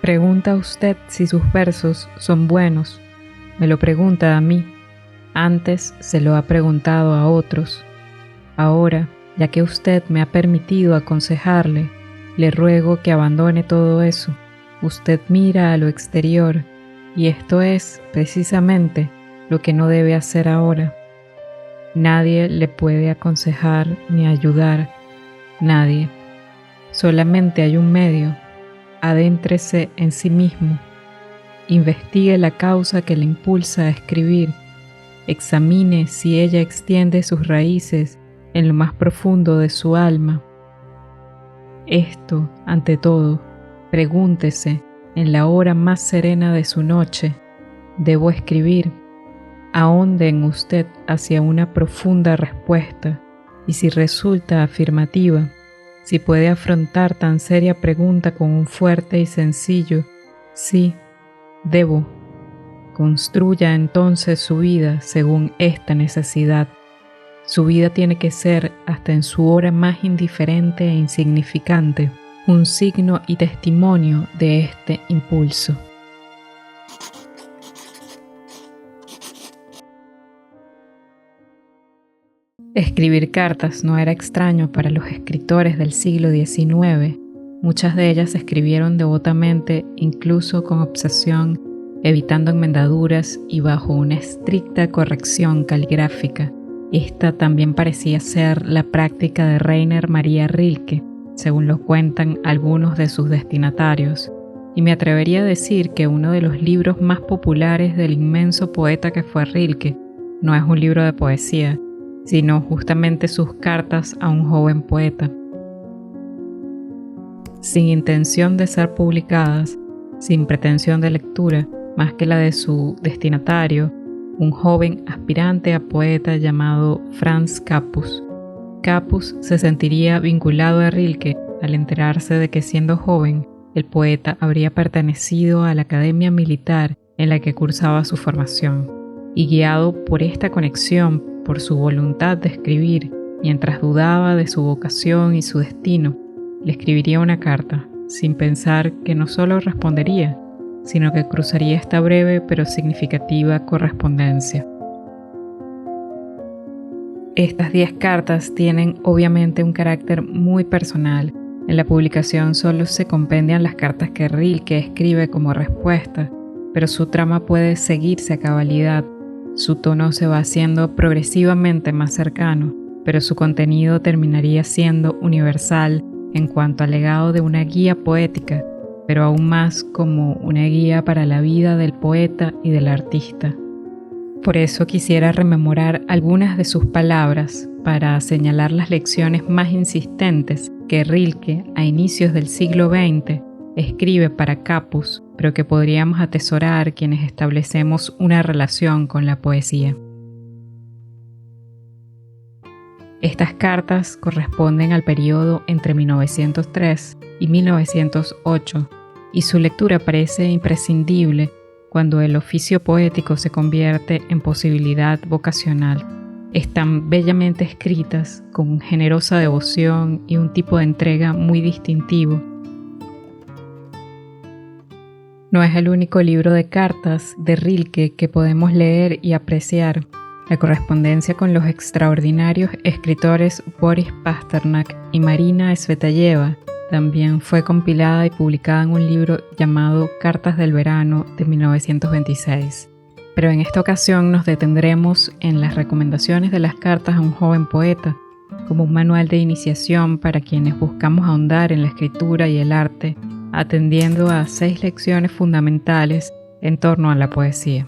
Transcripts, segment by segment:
pregunta usted si sus versos son buenos. Me lo pregunta a mí. Antes se lo ha preguntado a otros. Ahora, ya que usted me ha permitido aconsejarle, le ruego que abandone todo eso. Usted mira a lo exterior, y esto es, precisamente, lo que no debe hacer ahora. Nadie le puede aconsejar ni ayudar. Nadie. Solamente hay un medio. Adéntrese en sí mismo. Investigue la causa que le impulsa a escribir. Examine si ella extiende sus raíces en lo más profundo de su alma. Esto, ante todo, pregúntese en la hora más serena de su noche. ¿Debo escribir? Ahonde en usted hacia una profunda respuesta, y si resulta afirmativa, si puede afrontar tan seria pregunta con un fuerte y sencillo sí, debo. Construya entonces su vida según esta necesidad. Su vida tiene que ser, hasta en su hora más indiferente e insignificante, un signo y testimonio de este impulso. Escribir cartas no era extraño para los escritores del siglo XIX. Muchas de ellas escribieron devotamente, incluso con obsesión, evitando enmendaduras y bajo una estricta corrección caligráfica. Esta también parecía ser la práctica de Rainer Maria Rilke, según lo cuentan algunos de sus destinatarios, y me atrevería a decir que uno de los libros más populares del inmenso poeta que fue Rilke no es un libro de poesía, sino justamente sus cartas a un joven poeta. Sin intención de ser publicadas, sin pretensión de lectura más que la de su destinatario, un joven aspirante a poeta llamado Franz Capus. Capus se sentiría vinculado a Rilke al enterarse de que siendo joven, el poeta habría pertenecido a la academia militar en la que cursaba su formación, y guiado por esta conexión, por su voluntad de escribir, mientras dudaba de su vocación y su destino, le escribiría una carta, sin pensar que no solo respondería, sino que cruzaría esta breve pero significativa correspondencia. Estas 10 cartas tienen obviamente un carácter muy personal. En la publicación solo se compendian las cartas que Rilke escribe como respuesta, pero su trama puede seguirse a cabalidad. Su tono se va haciendo progresivamente más cercano, pero su contenido terminaría siendo universal en cuanto al legado de una guía poética, pero aún más como una guía para la vida del poeta y del artista. Por eso quisiera rememorar algunas de sus palabras para señalar las lecciones más insistentes que Rilke, a inicios del siglo XX, escribe para Capus, pero que podríamos atesorar quienes establecemos una relación con la poesía. Estas cartas corresponden al periodo entre 1903 y 1908, y su lectura parece imprescindible cuando el oficio poético se convierte en posibilidad vocacional. Están bellamente escritas, con generosa devoción y un tipo de entrega muy distintivo. No es el único libro de cartas de Rilke que podemos leer y apreciar. La correspondencia con los extraordinarios escritores Boris Pasternak y Marina Tsvetaeva también fue compilada y publicada en un libro llamado Cartas del Verano de 1926. Pero en esta ocasión nos detendremos en las recomendaciones de las cartas a un joven poeta, como un manual de iniciación para quienes buscamos ahondar en la escritura y el arte, atendiendo a 6 lecciones fundamentales en torno a la poesía.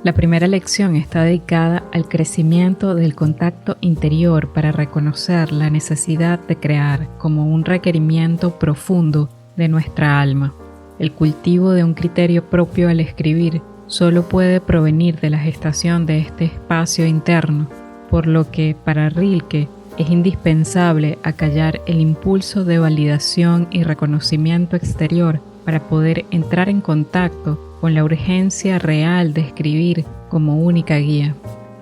La primera lección está dedicada al crecimiento del contacto interior para reconocer la necesidad de crear como un requerimiento profundo de nuestra alma. El cultivo de un criterio propio al escribir solo puede provenir de la gestación de este espacio interno, por lo que para Rilke es indispensable acallar el impulso de validación y reconocimiento exterior para poder entrar en contacto con la urgencia real de escribir como única guía.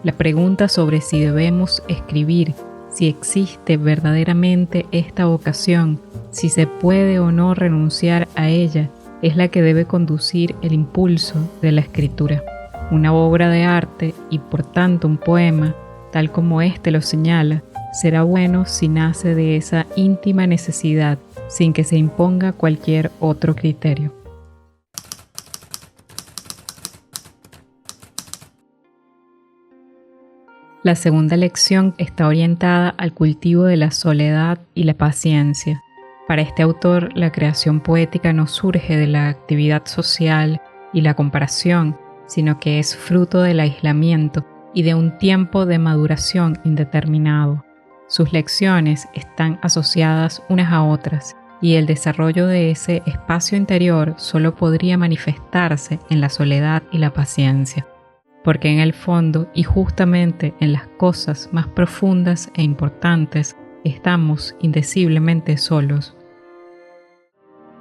La pregunta sobre si debemos escribir, si existe verdaderamente esta vocación, si se puede o no renunciar a ella, es la que debe conducir el impulso de la escritura. Una obra de arte y por tanto un poema, tal como este lo señala, será bueno si nace de esa íntima necesidad, sin que se imponga cualquier otro criterio. La segunda lección está orientada al cultivo de la soledad y la paciencia. Para este autor, la creación poética no surge de la actividad social y la comparación, sino que es fruto del aislamiento y de un tiempo de maduración indeterminado. Sus lecciones están asociadas unas a otras y el desarrollo de ese espacio interior solo podría manifestarse en la soledad y la paciencia, porque en el fondo y justamente en las cosas más profundas e importantes estamos indeciblemente solos.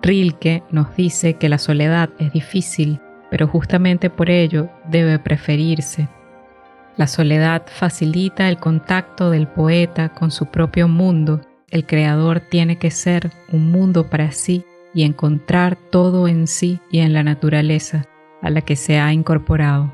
Rilke nos dice que la soledad es difícil, pero justamente por ello debe preferirse. La soledad facilita el contacto del poeta con su propio mundo. El creador tiene que ser un mundo para sí y encontrar todo en sí y en la naturaleza a la que se ha incorporado.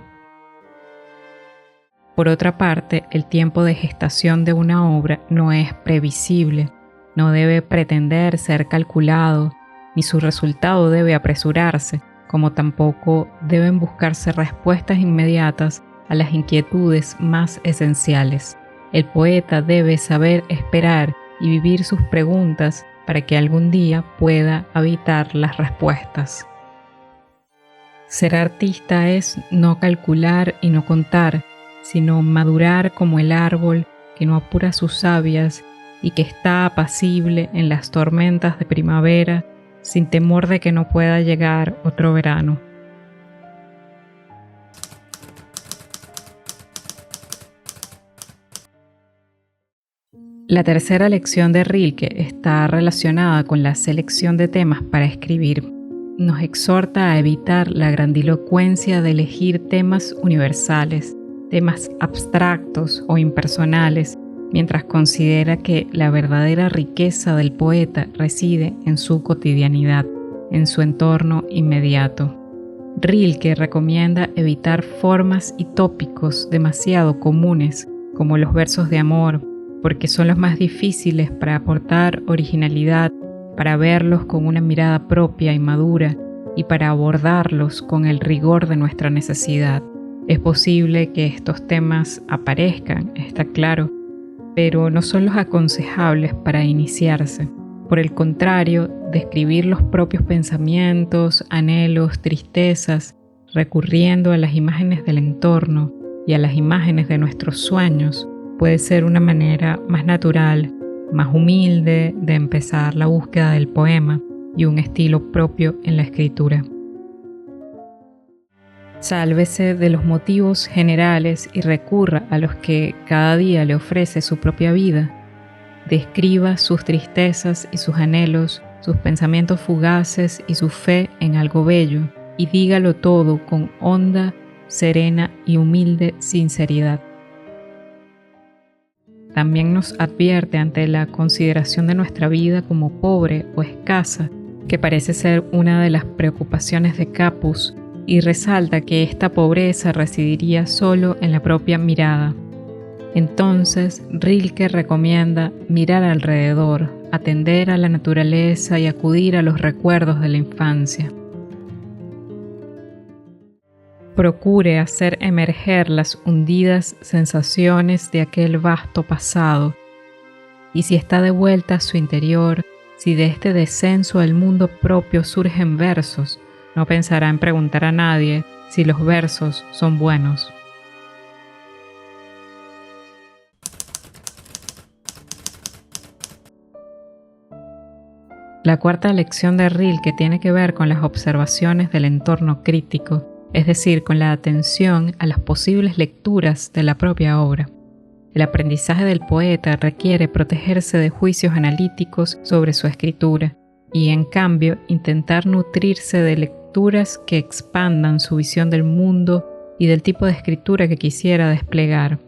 Por otra parte, el tiempo de gestación de una obra no es previsible, no debe pretender ser calculado, ni su resultado debe apresurarse, como tampoco deben buscarse respuestas inmediatas a las inquietudes más esenciales. El poeta debe saber esperar y vivir sus preguntas para que algún día pueda habitar las respuestas. Ser artista es no calcular y no contar, sino madurar como el árbol que no apura sus savias y que está apacible en las tormentas de primavera sin temor de que no pueda llegar otro verano. La tercera lección de Rilke está relacionada con la selección de temas para escribir. Nos exhorta a evitar la grandilocuencia de elegir temas universales, temas abstractos o impersonales, mientras considera que la verdadera riqueza del poeta reside en su cotidianidad, en su entorno inmediato. Rilke recomienda evitar formas y tópicos demasiado comunes, como los versos de amor, porque son los más difíciles para aportar originalidad, para verlos con una mirada propia y madura y para abordarlos con el rigor de nuestra necesidad. Es posible que estos temas aparezcan, está claro, pero no son los aconsejables para iniciarse. Por el contrario, describir los propios pensamientos, anhelos, tristezas, recurriendo a las imágenes del entorno y a las imágenes de nuestros sueños, puede ser una manera más natural, más humilde de empezar la búsqueda del poema y un estilo propio en la escritura. Sálvese de los motivos generales y recurra a los que cada día le ofrece su propia vida. Describa sus tristezas y sus anhelos, sus pensamientos fugaces y su fe en algo bello, y dígalo todo con honda, serena y humilde sinceridad. También nos advierte ante la consideración de nuestra vida como pobre o escasa, que parece ser una de las preocupaciones de Capus, y resalta que esta pobreza residiría solo en la propia mirada. Entonces, Rilke recomienda mirar alrededor, atender a la naturaleza y acudir a los recuerdos de la infancia. Procure hacer emerger las hundidas sensaciones de aquel vasto pasado, y si está de vuelta a su interior, si de este descenso al mundo propio surgen versos, no pensará en preguntar a nadie si los versos son buenos. La cuarta lección de Rilke tiene que ver con las observaciones del entorno crítico, es decir, con la atención a las posibles lecturas de la propia obra. El aprendizaje del poeta requiere protegerse de juicios analíticos sobre su escritura y, en cambio, intentar nutrirse de lecturas que expandan su visión del mundo y del tipo de escritura que quisiera desplegar.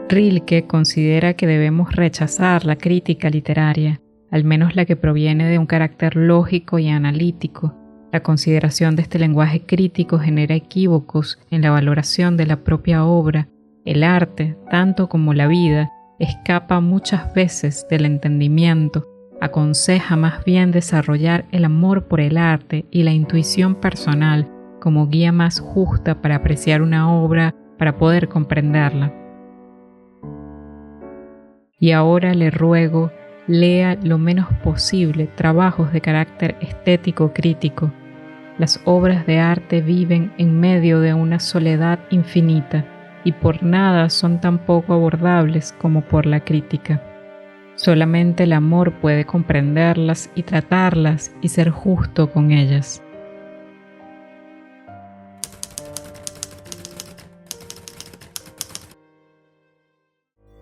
Rilke considera que debemos rechazar la crítica literaria, al menos la que proviene de un carácter lógico y analítico. La consideración de este lenguaje crítico genera equívocos en la valoración de la propia obra. El arte, tanto como la vida, escapa muchas veces del entendimiento. Aconseja más bien desarrollar el amor por el arte y la intuición personal como guía más justa para apreciar una obra, para poder comprenderla. Y ahora le ruego, lea lo menos posible trabajos de carácter estético crítico. Las obras de arte viven en medio de una soledad infinita y por nada son tan poco abordables como por la crítica. Solamente el amor puede comprenderlas y tratarlas y ser justo con ellas.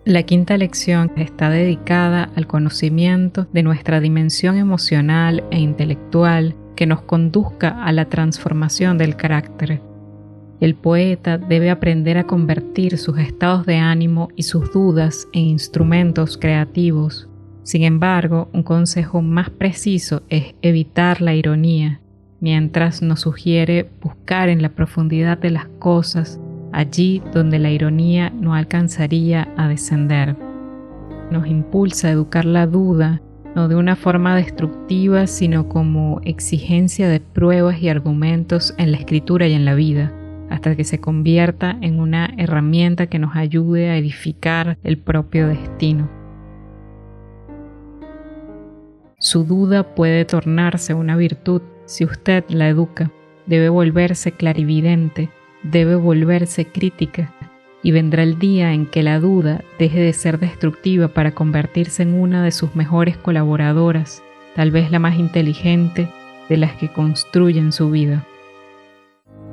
La quinta lección está dedicada al conocimiento de nuestra dimensión emocional e intelectual que nos conduzca a la transformación del carácter. El poeta debe aprender a convertir sus estados de ánimo y sus dudas en instrumentos creativos. Sin embargo, un consejo más preciso es evitar la ironía, mientras nos sugiere buscar en la profundidad de las cosas, allí donde la ironía no alcanzaría a descender. Nos impulsa a educar la duda, no de una forma destructiva, sino como exigencia de pruebas y argumentos en la escritura y en la vida, hasta que se convierta en una herramienta que nos ayude a edificar el propio destino. Su duda puede tornarse una virtud si usted la educa. Debe volverse clarividente, debe volverse crítica, y vendrá el día en que la duda deje de ser destructiva para convertirse en una de sus mejores colaboradoras, tal vez la más inteligente de las que construyen su vida.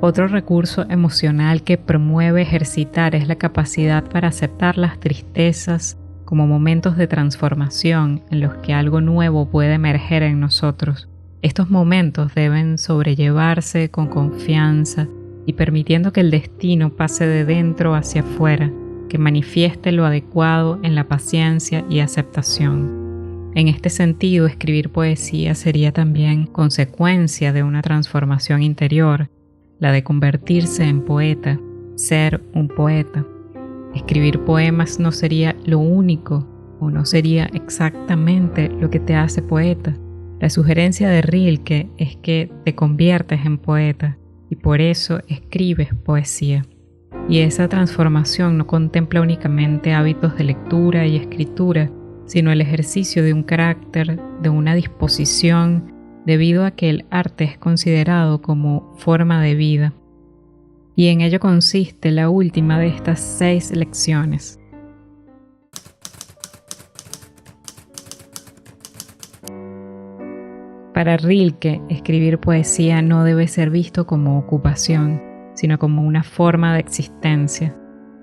Otro recurso emocional que promueve ejercitar es la capacidad para aceptar las tristezas como momentos de transformación en los que algo nuevo puede emerger en nosotros. Estos momentos deben sobrellevarse con confianza y permitiendo que el destino pase de dentro hacia afuera, que manifieste lo adecuado en la paciencia y aceptación. En este sentido, escribir poesía sería también consecuencia de una transformación interior, la de convertirse en poeta, ser un poeta. Escribir poemas no sería lo único o no sería exactamente lo que te hace poeta. La sugerencia de Rilke es que te conviertes en poeta y por eso escribes poesía. Y esa transformación no contempla únicamente hábitos de lectura y escritura, sino el ejercicio de un carácter, de una disposición, debido a que el arte es considerado como forma de vida. Y en ello consiste la última de estas 6 lecciones. Para Rilke, escribir poesía no debe ser visto como ocupación, sino como una forma de existencia.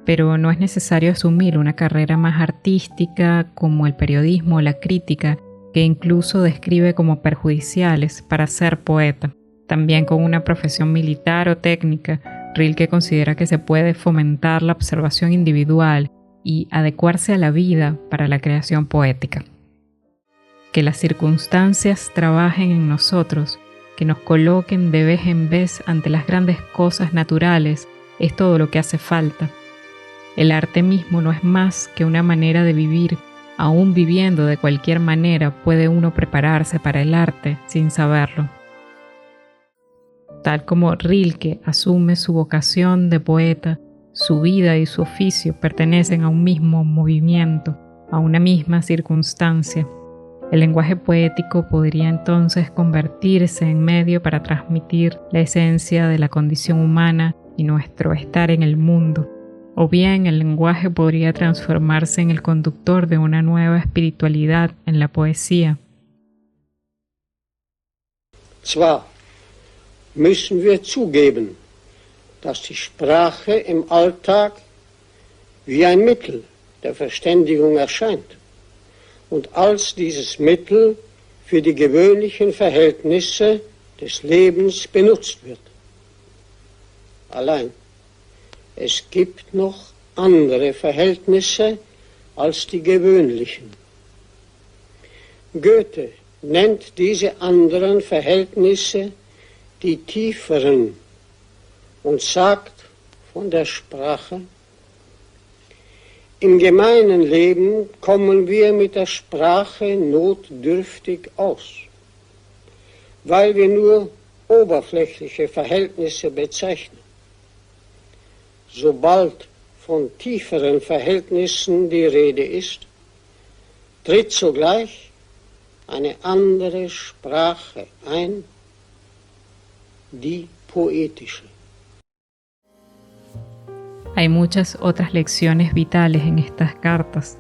Pero no es necesario asumir una carrera más artística como el periodismo o la crítica, que incluso describe como perjudiciales para ser poeta. También con una profesión militar o técnica, Rilke considera que se puede fomentar la observación individual y adecuarse a la vida para la creación poética. Que las circunstancias trabajen en nosotros, que nos coloquen de vez en vez ante las grandes cosas naturales, es todo lo que hace falta. El arte mismo no es más que una manera de vivir. Aún viviendo de cualquier manera puede uno prepararse para el arte sin saberlo. Tal como Rilke asume su vocación de poeta, su vida y su oficio pertenecen a un mismo movimiento, a una misma circunstancia. El lenguaje poético podría entonces convertirse en medio para transmitir la esencia de la condición humana y nuestro estar en el mundo. O bien el lenguaje podría transformarse en el conductor de una nueva espiritualidad en la poesía. Zwar müssen wir zugeben, dass die Sprache im Alltag wie ein Mittel der Verständigung erscheint und als dieses Mittel für die gewöhnlichen Verhältnisse des Lebens benutzt wird. Allein es gibt noch andere Verhältnisse als die gewöhnlichen. Goethe nennt diese anderen Verhältnisse die tieferen und sagt von der Sprache: Im gemeinen Leben kommen wir mit der Sprache notdürftig aus, weil wir nur oberflächliche Verhältnisse bezeichnen. Sobald von tieferen Verhältnissen die Rede ist, tritt sogleich eine andere Sprache ein, die poetische. Hay muchas otras lecciones vitales en estas cartas,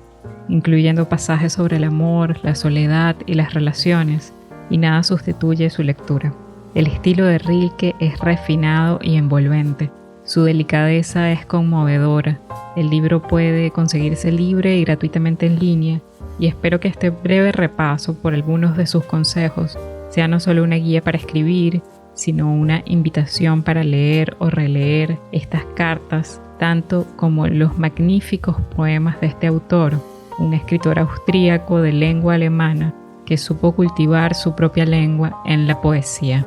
incluyendo pasajes sobre el amor, la soledad y las relaciones, y nada sustituye su lectura. El estilo de Rilke es refinado y envolvente. Su delicadeza es conmovedora. El libro puede conseguirse libre y gratuitamente en línea, y espero que este breve repaso por algunos de sus consejos sea no solo una guía para escribir, sino una invitación para leer o releer estas cartas, tanto como los magníficos poemas de este autor, un escritor austríaco de lengua alemana que supo cultivar su propia lengua en la poesía.